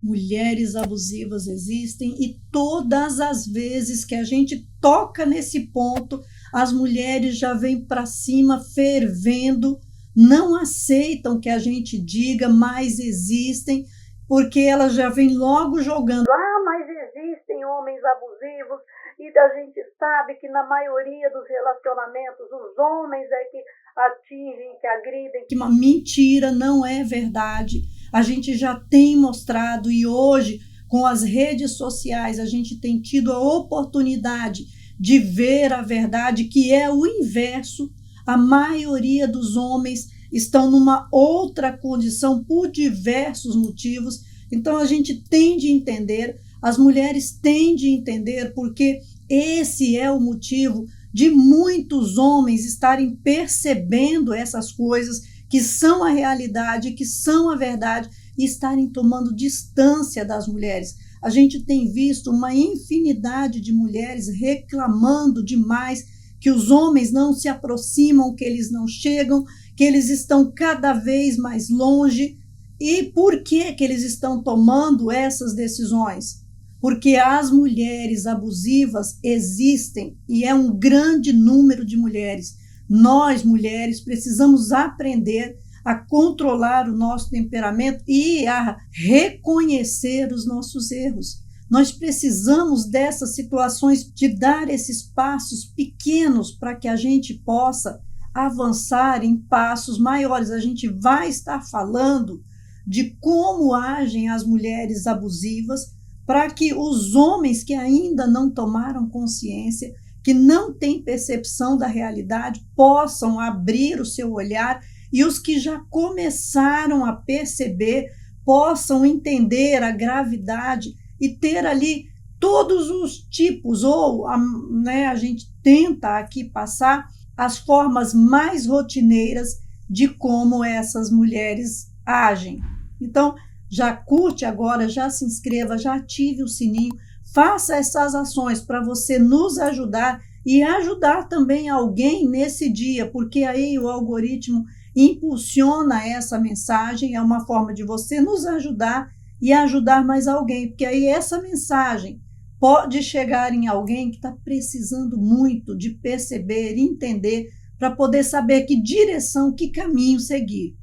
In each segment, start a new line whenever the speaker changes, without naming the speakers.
mulheres abusivas existem e todas as vezes que a gente toca nesse ponto, as mulheres já vêm para cima fervendo, não aceitam que a gente diga, mas existem, porque elas já vêm logo jogando. Ah, mas existem homens abusivos e a gente sabe que na maioria dos relacionamentos os homens é que atingem, que agridem. Que uma mentira, não é verdade. A gente já tem mostrado e hoje, com as redes sociais, a gente tem tido a oportunidade de ver a verdade, que é o inverso. A maioria dos homens estão numa outra condição por diversos motivos. Então, a gente tem de entender, as mulheres têm de entender, porque esse é o motivo de muitos homens estarem percebendo essas coisas que são a realidade, que são a verdade, e estarem tomando distância das mulheres. A gente tem visto uma infinidade de mulheres reclamando demais que os homens não se aproximam, que eles não chegam, que eles estão cada vez mais longe. E por que eles estão tomando essas decisões? Porque as mulheres abusivas existem e é um grande número de mulheres. Nós, mulheres, precisamos aprender a controlar o nosso temperamento e a reconhecer os nossos erros. Nós precisamos dessas situações, de dar esses passos pequenos para que a gente possa avançar em passos maiores. A gente vai estar falando de como agem as mulheres abusivas para que os homens que ainda não tomaram consciência, que não têm percepção da realidade, possam abrir o seu olhar e os que já começaram a perceber possam entender a gravidade e ter ali todos os tipos, ou a gente tenta aqui passar as formas mais rotineiras de como essas mulheres agem. Então, já curte agora, já se inscreva, já ative o sininho, faça essas ações para você nos ajudar e ajudar também alguém nesse dia, porque aí o algoritmo impulsiona essa mensagem, é uma forma de você nos ajudar e ajudar mais alguém, porque aí essa mensagem pode chegar em alguém que está precisando muito de perceber, entender, para poder saber que direção, que caminho seguir.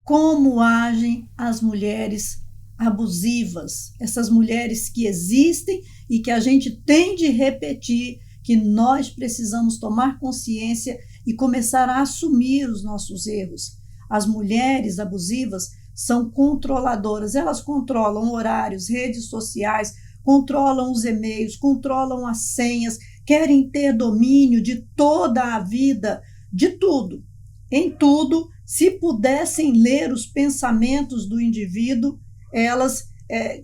Como agem as mulheres abusivas, essas mulheres que existem e que a gente tem de repetir, que nós precisamos tomar consciência e começar a assumir os nossos erros. As mulheres abusivas são controladoras, elas controlam horários, redes sociais, controlam os e-mails, controlam as senhas, querem ter domínio de toda a vida, de tudo. Em tudo, se pudessem ler os pensamentos do indivíduo, elas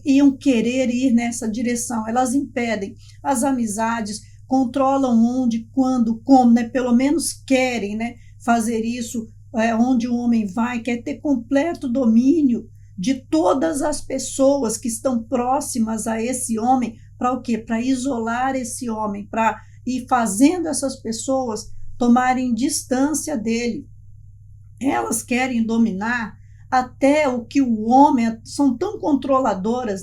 iam querer ir nessa direção. Elas impedem as amizades, controlam onde, quando, como, pelo menos querem fazer isso, onde o homem vai, quer ter completo domínio de todas as pessoas que estão próximas a esse homem. Para o quê? Para isolar esse homem, para ir fazendo essas pessoas tomarem distância dele. Elas querem dominar até o que o homem, são tão controladoras,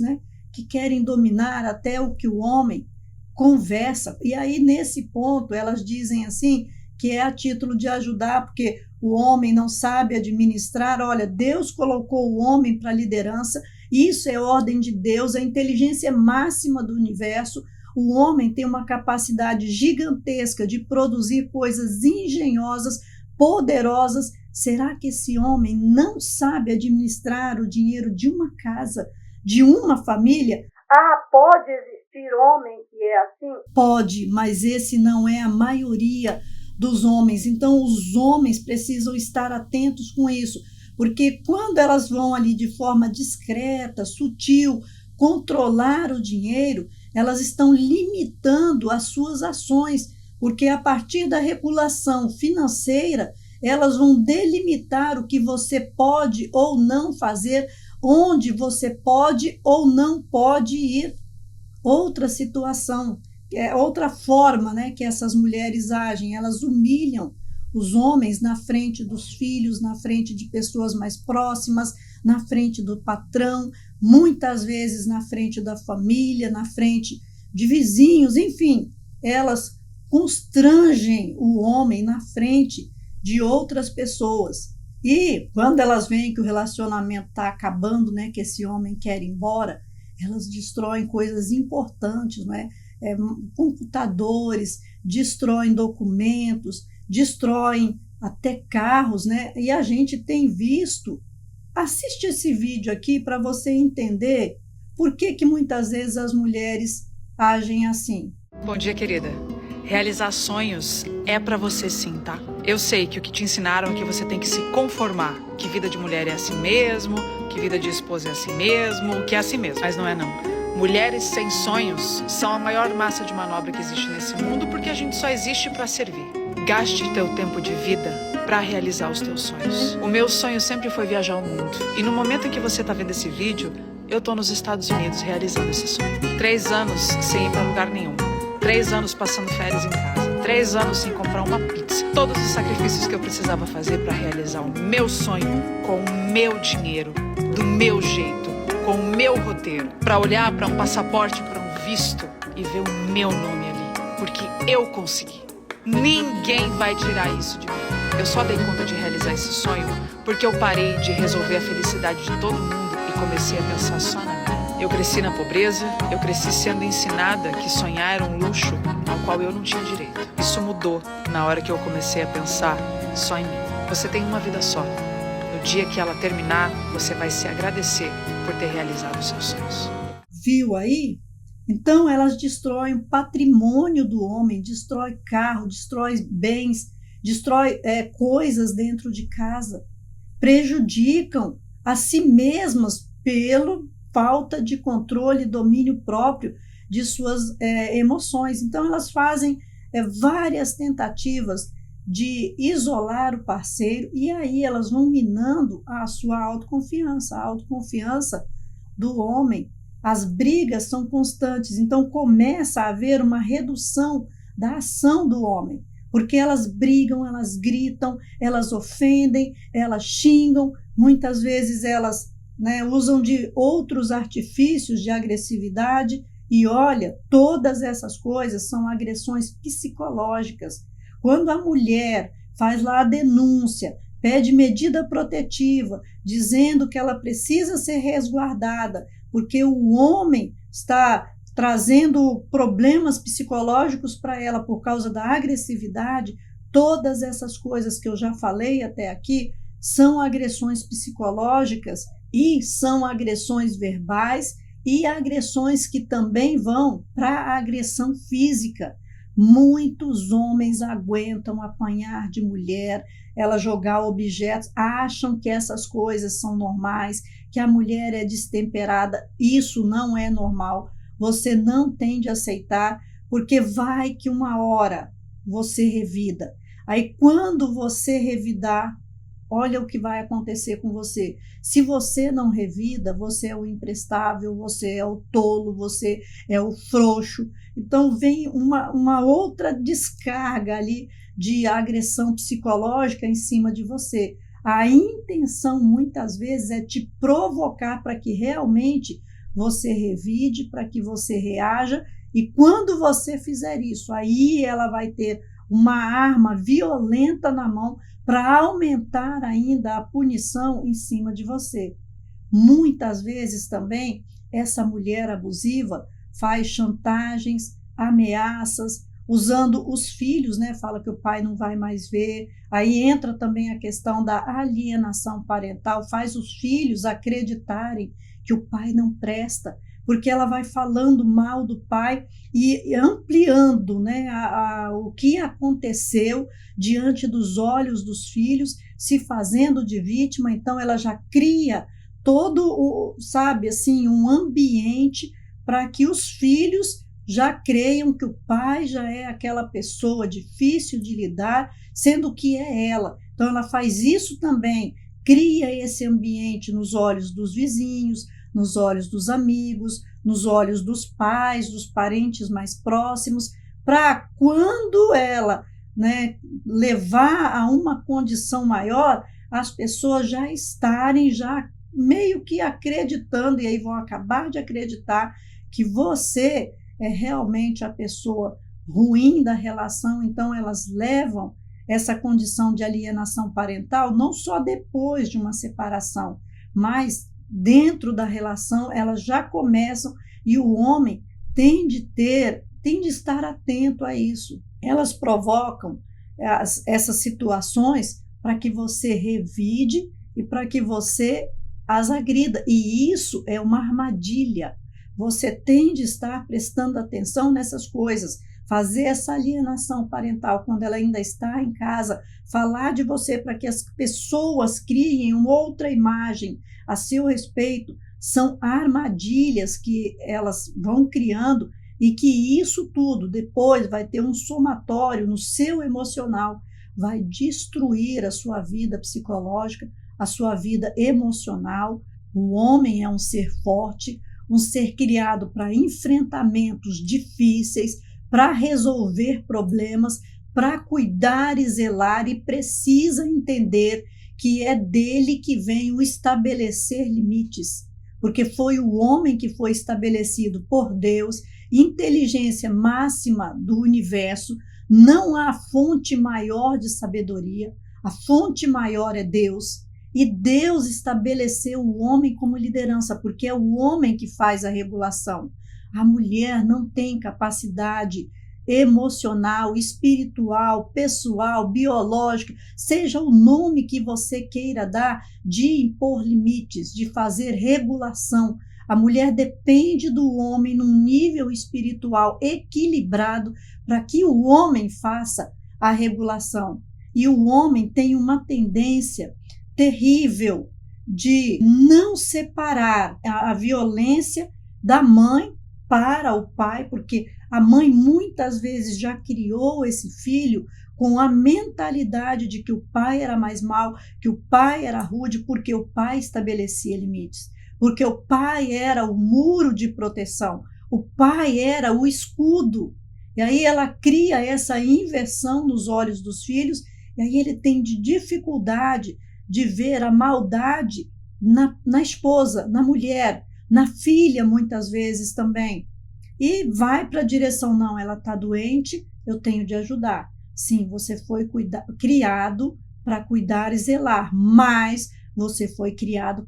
que querem dominar até o que o homem conversa. E aí, nesse ponto, elas dizem assim, que é a título de ajudar, porque o homem não sabe administrar. Olha, Deus colocou o homem para a liderança, isso é ordem de Deus, a inteligência máxima do universo. O homem tem uma capacidade gigantesca de produzir coisas engenhosas, poderosas. Será que esse homem não sabe administrar o dinheiro de uma casa, de uma família? Ah, pode existir homem que é assim? Pode, mas esse não é a maioria dos homens. Então, os homens precisam estar atentos com isso, porque quando elas vão ali de forma discreta, sutil, controlar o dinheiro, elas estão limitando as suas ações, porque a partir da regulação financeira, elas vão delimitar o que você pode ou não fazer, onde você pode ou não pode ir. Outra situação é outra forma, né, que essas mulheres agem. Elas humilham os homens na frente dos filhos, na frente de pessoas mais próximas, na frente do patrão, muitas vezes na frente da família, na frente de vizinhos, enfim, elas constrangem o homem na frente de outras pessoas. E quando elas veem que o relacionamento está acabando, né, que esse homem quer ir embora, elas destroem coisas importantes, né? Computadores, destroem documentos, destroem até carros, né? E a gente tem visto. Assiste esse vídeo aqui para você entender por que muitas vezes as mulheres agem assim.
Bom dia, querida. Realizar sonhos é pra você sim, tá? Eu sei que o que te ensinaram é que você tem que se conformar, que vida de mulher é assim mesmo, que vida de esposa é assim mesmo, que é assim mesmo. Mas não é não. Mulheres sem sonhos são a maior massa de manobra que existe nesse mundo porque a gente só existe pra servir. Gaste teu tempo de vida para realizar os teus sonhos. O meu sonho sempre foi viajar ao mundo. E no momento em que você tá vendo esse vídeo, eu tô nos Estados Unidos realizando esse sonho. 3 anos sem ir para lugar nenhum. 3 anos passando férias em casa. 3 anos sem comprar uma pizza. Todos os sacrifícios que eu precisava fazer para realizar o meu sonho com o meu dinheiro, do meu jeito, com o meu roteiro. Para olhar para um passaporte, para um visto e ver o meu nome ali. Porque eu consegui. Ninguém vai tirar isso de mim. Eu só dei conta de realizar esse sonho porque eu parei de resolver a felicidade de todo mundo e comecei a pensar só na minha. Eu cresci na pobreza, eu cresci sendo ensinada que sonhar era um luxo ao qual eu não tinha direito. Isso mudou na hora que eu comecei a pensar só em mim. Você tem uma vida só. No dia que ela terminar, você vai se agradecer por ter realizado os seus sonhos.
Viu aí? Então, elas destroem o patrimônio do homem, destrói carro, destrói bens, destrói coisas dentro de casa, prejudicam a si mesmas pela falta de controle e domínio próprio de suas emoções. Então, elas fazem várias tentativas de isolar o parceiro e aí elas vão minando a sua autoconfiança, a autoconfiança do homem. As brigas são constantes, então começa a haver uma redução da ação do homem, porque elas brigam, elas gritam, elas ofendem, elas xingam, muitas vezes elas usam de outros artifícios de agressividade e olha, todas essas coisas são agressões psicológicas. Quando a mulher faz lá a denúncia, pede medida protetiva, dizendo que ela precisa ser resguardada, porque o homem está trazendo problemas psicológicos para ela por causa da agressividade, todas essas coisas que eu já falei até aqui são agressões psicológicas e são agressões verbais e agressões que também vão para a agressão física. Muitos homens aguentam apanhar de mulher, ela jogar objetos, acham que essas coisas são normais, que a mulher é destemperada. Isso não é normal. Você não tem de aceitar, porque vai que uma hora você revida. Aí quando você revidar, olha o que vai acontecer com você. Se você não revida, você é o imprestável, você é o tolo, você é o frouxo. Então vem uma outra descarga ali de agressão psicológica em cima de você. A intenção muitas vezes é te provocar para que realmente você revide, para que você reaja, e quando você fizer isso, aí ela vai ter uma arma violenta na mão para aumentar ainda a punição em cima de você. Muitas vezes também essa mulher abusiva faz chantagens, ameaças, usando os filhos, fala que o pai não vai mais ver. Aí entra também a questão da alienação parental, faz os filhos acreditarem que o pai não presta, porque ela vai falando mal do pai e ampliando o que aconteceu diante dos olhos dos filhos, se fazendo de vítima. Então ela já cria todo um ambiente para que os filhos já creiam que o pai já é aquela pessoa difícil de lidar, sendo que é ela. Então ela faz isso também, cria esse ambiente nos olhos dos vizinhos, nos olhos dos amigos, nos olhos dos pais, dos parentes mais próximos, para quando ela, né, levar a uma condição maior, as pessoas já estarem já meio que acreditando, e aí vão acabar de acreditar que você é realmente a pessoa ruim da relação. Então elas levam essa condição de alienação parental não só depois de uma separação, mas dentro da relação elas já começam, e o homem tem de estar atento a isso. Elas provocam essas situações para que você revide e para que você as agrida, e isso é uma armadilha. Você tem de estar prestando atenção nessas coisas, fazer essa alienação parental quando ela ainda está em casa, falar de você para que as pessoas criem uma outra imagem a seu respeito, são armadilhas que elas vão criando, e que isso tudo depois vai ter um somatório no seu emocional, vai destruir a sua vida psicológica, a sua vida emocional. O homem é um ser forte, um ser criado para enfrentamentos difíceis, para resolver problemas, para cuidar e zelar, e precisa entender que é dele que vem o estabelecer limites, porque foi o homem que foi estabelecido por Deus, inteligência máxima do universo. Não há fonte maior de sabedoria, a fonte maior é Deus, e Deus estabeleceu o homem como liderança, porque é o homem que faz a regulação. A mulher não tem capacidade emocional, espiritual, pessoal, biológica, seja o nome que você queira dar, de impor limites, de fazer regulação. A mulher depende do homem num nível espiritual equilibrado para que o homem faça a regulação. E o homem tem uma tendência terrível de não separar a violência da mãe para o pai, porque a mãe muitas vezes já criou esse filho com a mentalidade de que o pai era mais mau, que o pai era rude, porque o pai estabelecia limites, porque o pai era o muro de proteção, o pai era o escudo. E aí ela cria essa inversão nos olhos dos filhos, e aí ele tem dificuldade de ver a maldade na esposa, na mulher, na filha, muitas vezes também. E vai para a direção, não, ela está doente, eu tenho de ajudar. Sim, você foi criado para cuidar e zelar, mas você foi criado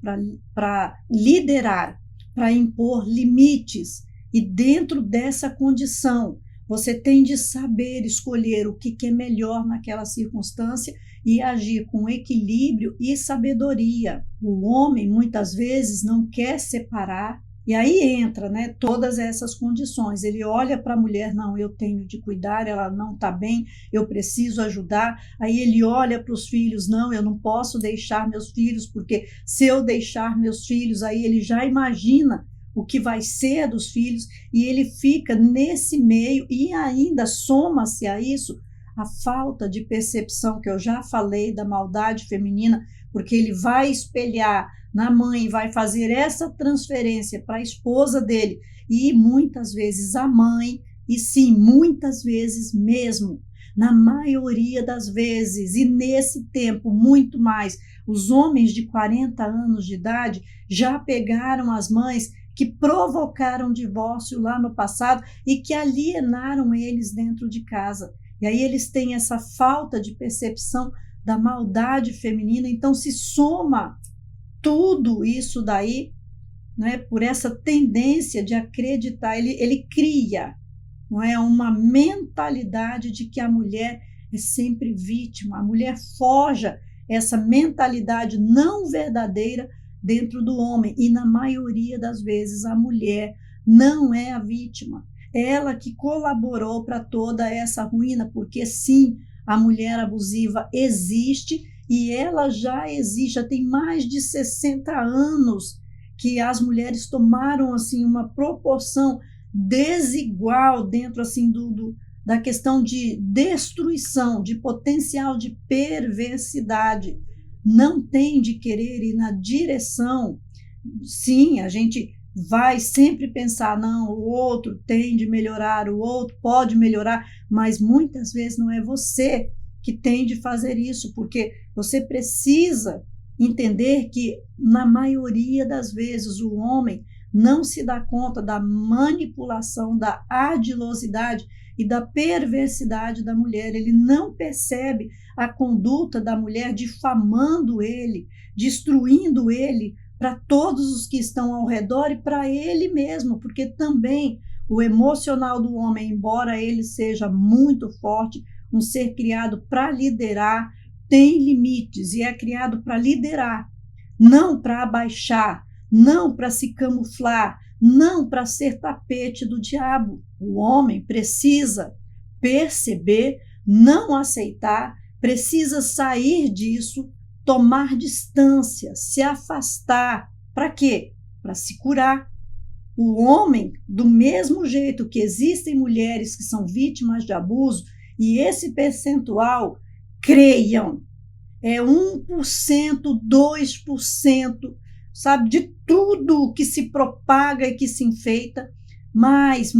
para liderar, para impor limites. E dentro dessa condição, você tem de saber escolher o que é melhor naquela circunstância e agir com equilíbrio e sabedoria. O homem, muitas vezes, não quer separar, e aí entra, né, todas essas condições. Ele olha para a mulher, não, eu tenho de cuidar, ela não está bem, eu preciso ajudar. Aí ele olha para os filhos, não, eu não posso deixar meus filhos, porque se eu deixar meus filhos, aí ele já imagina o que vai ser dos filhos, e ele fica nesse meio, e ainda soma-se a isso a falta de percepção, que eu já falei, da maldade feminina, porque ele vai espelhar na mãe, vai fazer essa transferência para a esposa dele, e muitas vezes a mãe, e sim, muitas vezes mesmo, na maioria das vezes, e nesse tempo muito mais, os homens de 40 anos de idade já pegaram as mães que provocaram divórcio lá no passado e que alienaram eles dentro de casa. E aí eles têm essa falta de percepção da maldade feminina, então se soma tudo isso daí, né, por essa tendência de acreditar, ele cria, não é, uma mentalidade de que a mulher é sempre vítima, a mulher forja essa mentalidade não verdadeira dentro do homem, e na maioria das vezes a mulher não é a vítima, ela que colaborou para toda essa ruína, porque sim, a mulher abusiva existe, e ela já existe, já tem mais de 60 anos que as mulheres tomaram assim uma proporção desigual dentro assim da questão de destruição, de potencial de perversidade. Não tem de querer ir na direção. Sim, a gente vai sempre pensar, não, o outro tem de melhorar, o outro pode melhorar, mas muitas vezes não é você que tem de fazer isso, porque você precisa entender que, na maioria das vezes, o homem não se dá conta da manipulação, da ardilosidade e da perversidade da mulher. Ele não percebe a conduta da mulher difamando ele, destruindo ele para todos os que estão ao redor e para ele mesmo, porque também o emocional do homem, embora ele seja muito forte, um ser criado para liderar, tem limites e é criado para liderar, não para abaixar, não para se camuflar, não para ser tapete do diabo. O homem precisa perceber, não aceitar, precisa sair disso, tomar distância, se afastar. Para quê? Para se curar. O homem, do mesmo jeito que existem mulheres que são vítimas de abuso, e esse percentual, creiam, é 1%, 2%, sabe, de tudo que se propaga e que se enfeita, mais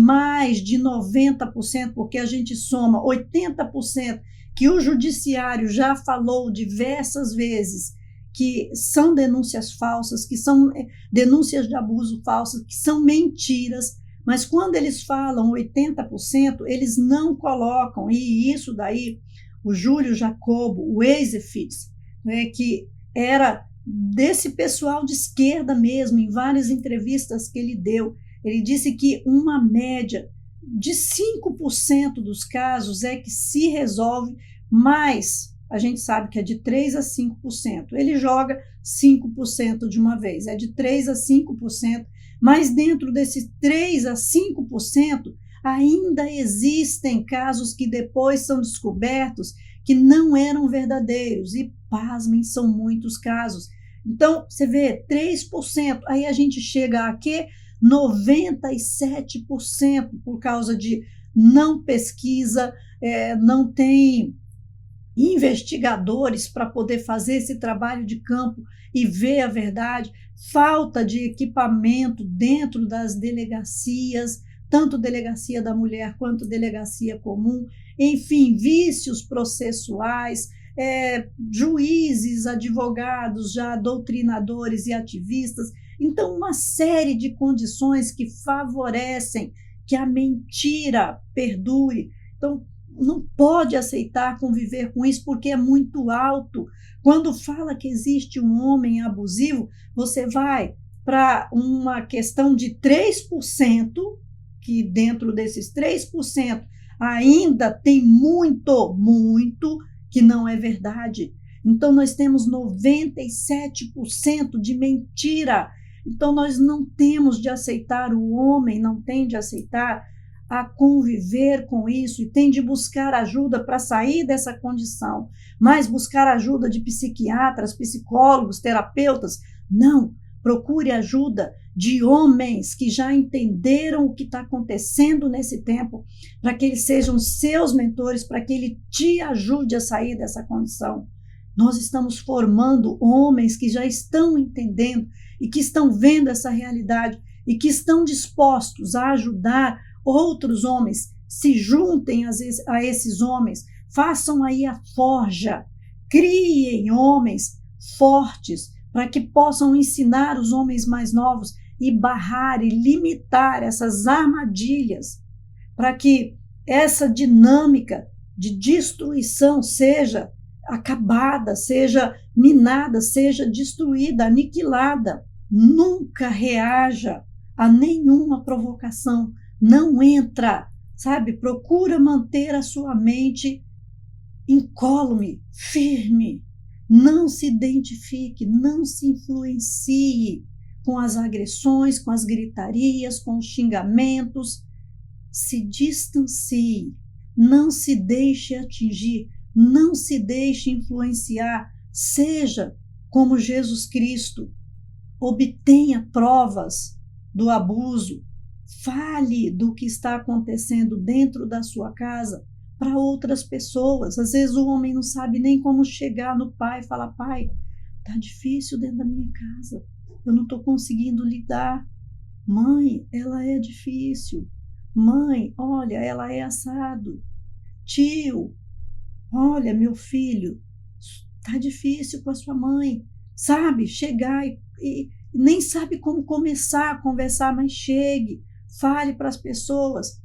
de 90%, porque a gente soma 80%, que o judiciário já falou diversas vezes, que são denúncias falsas, que são denúncias de abuso falsas, que são mentiras, mas quando eles falam 80%, eles não colocam, e isso daí, o Júlio Jacobo, o Eisefitz, né, que era desse pessoal de esquerda mesmo, em várias entrevistas que ele deu, ele disse que uma média de 5% dos casos é que se resolve, mas a gente sabe que é de 3% a 5%. Ele joga 5% de uma vez, é de 3% a 5%, mas dentro desses 3% a 5%, ainda existem casos que depois são descobertos que não eram verdadeiros, e pasmem, são muitos casos. Então, você vê, 3%, aí a gente chega a quê? 97% por causa de não pesquisa, não tem investigadores para poder fazer esse trabalho de campo e ver a verdade, falta de equipamento dentro das delegacias, tanto delegacia da mulher quanto delegacia comum, enfim, vícios processuais, juízes, advogados, já doutrinadores e ativistas. Então, uma série de condições que favorecem que a mentira perdure. Então, não pode aceitar conviver com isso porque é muito alto. Quando fala que existe um homem abusivo, você vai para uma questão de 3%, que dentro desses 3% ainda tem muito que não é verdade. Então, nós temos 97% de mentira. Então, nós não temos de aceitar, o homem não tem de aceitar a conviver com isso e tem de buscar ajuda para sair dessa condição, mas buscar ajuda de psiquiatras, psicólogos, terapeutas, não. Procure ajuda de homens que já entenderam o que está acontecendo nesse tempo, para que eles sejam seus mentores, para que ele te ajude a sair dessa condição. Nós estamos formando homens que já estão entendendo e que estão vendo essa realidade e que estão dispostos a ajudar outros homens. Se juntem a esses homens, façam aí a forja, criem homens fortes para que possam ensinar os homens mais novos e barrar e limitar essas armadilhas, para que essa dinâmica de destruição seja acabada, seja minada, seja destruída, aniquilada. Nunca reaja a nenhuma provocação, não entra, sabe? Procura manter a sua mente incólume, firme, não se identifique, não se influencie com as agressões, com as gritarias, com os xingamentos. Se distancie, não se deixe atingir, não se deixe influenciar, seja como Jesus Cristo, obtenha provas do abuso, fale do que está acontecendo dentro da sua casa para outras pessoas. Às vezes o homem não sabe nem como chegar no pai e falar: pai, está difícil dentro da minha casa, eu não estou conseguindo lidar. Mãe, ela é difícil. Mãe, olha, ela é assado. Tio, olha, meu filho, tá difícil com a sua mãe. Sabe, chegar e nem sabe como começar a conversar, mas chegue, fale para as pessoas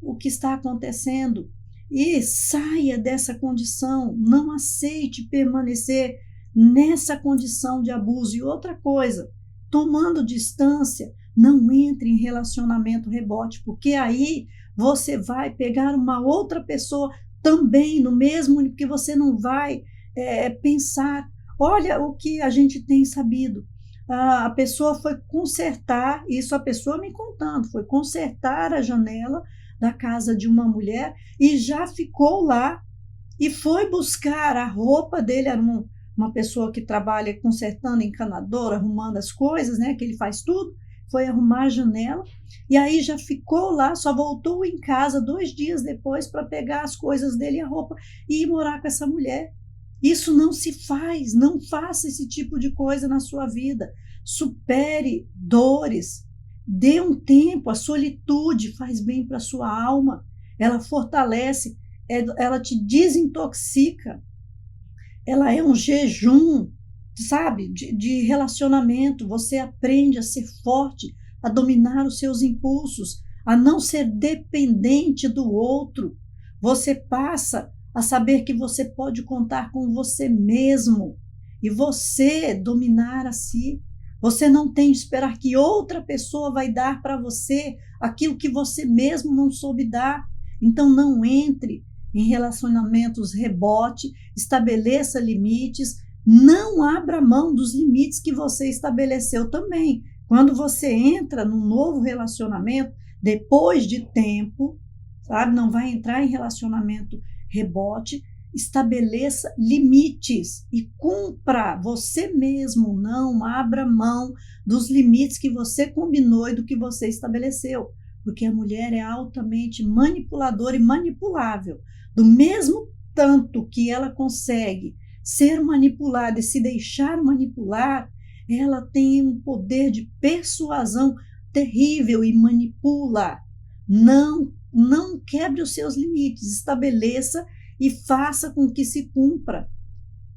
o que está acontecendo e saia dessa condição, não aceite permanecer nessa condição de abuso. E outra coisa, tomando distância, não entre em relacionamento rebote, porque aí você vai pegar uma outra pessoa também no mesmo, porque você não vai pensar. Olha o que a gente tem sabido. A pessoa foi consertar, isso a pessoa me contando, foi consertar a janela da casa de uma mulher e já ficou lá e foi buscar a roupa dele. Era uma pessoa que trabalha consertando, encanador, arrumando as coisas, né, que ele faz tudo. Foi arrumar a janela e aí já ficou lá, só voltou em casa 2 dias depois para pegar as coisas dele e a roupa e ir morar com essa mulher. Isso não se faz, não faça esse tipo de coisa na sua vida. Supere dores, dê um tempo, a solitude faz bem para a sua alma, ela fortalece, ela te desintoxica, ela é um jejum, sabe, de relacionamento. Você aprende a ser forte, a dominar os seus impulsos, a não ser dependente do outro. Você passa a saber que você pode contar com você mesmo e você dominar a si. Você não tem de esperar que outra pessoa vai dar para você aquilo que você mesmo não soube dar. Então não entre em relacionamentos rebote, estabeleça limites, não abra mão dos limites que você estabeleceu também. Quando você entra num novo relacionamento, depois de tempo, sabe, não vai entrar em relacionamento rebote, estabeleça limites e cumpra você mesmo, não abra mão dos limites que você combinou e do que você estabeleceu, porque a mulher é altamente manipuladora e manipulável. Do mesmo tanto que ela consegue ser manipulada e se deixar manipular, ela tem um poder de persuasão terrível e manipula. Não quebre os seus limites, estabeleça e faça com que se cumpra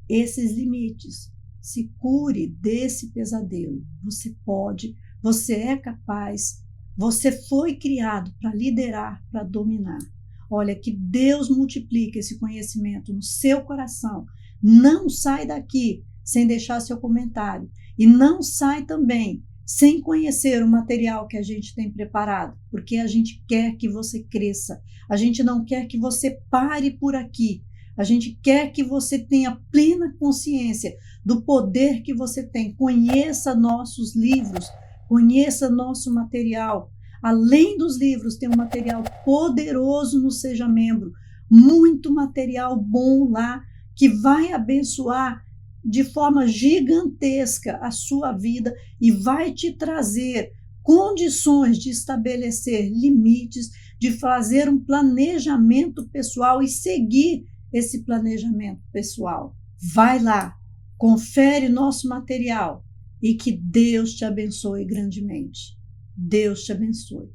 esses limites. Se cure desse pesadelo. Você pode, você é capaz, você foi criado para liderar, para dominar. Olha, que Deus multiplique esse conhecimento no seu coração. Não sai daqui sem deixar seu comentário. E não sai também sem conhecer o material que a gente tem preparado, porque a gente quer que você cresça, a gente não quer que você pare por aqui, a gente quer que você tenha plena consciência do poder que você tem. Conheça nossos livros, conheça nosso material. Além dos livros, tem um material poderoso no Seja Membro, muito material bom lá, que vai abençoar de forma gigantesca a sua vida e vai te trazer condições de estabelecer limites, de fazer um planejamento pessoal e seguir esse planejamento pessoal. Vai lá, confere nosso material e que Deus te abençoe grandemente. Deus te abençoe.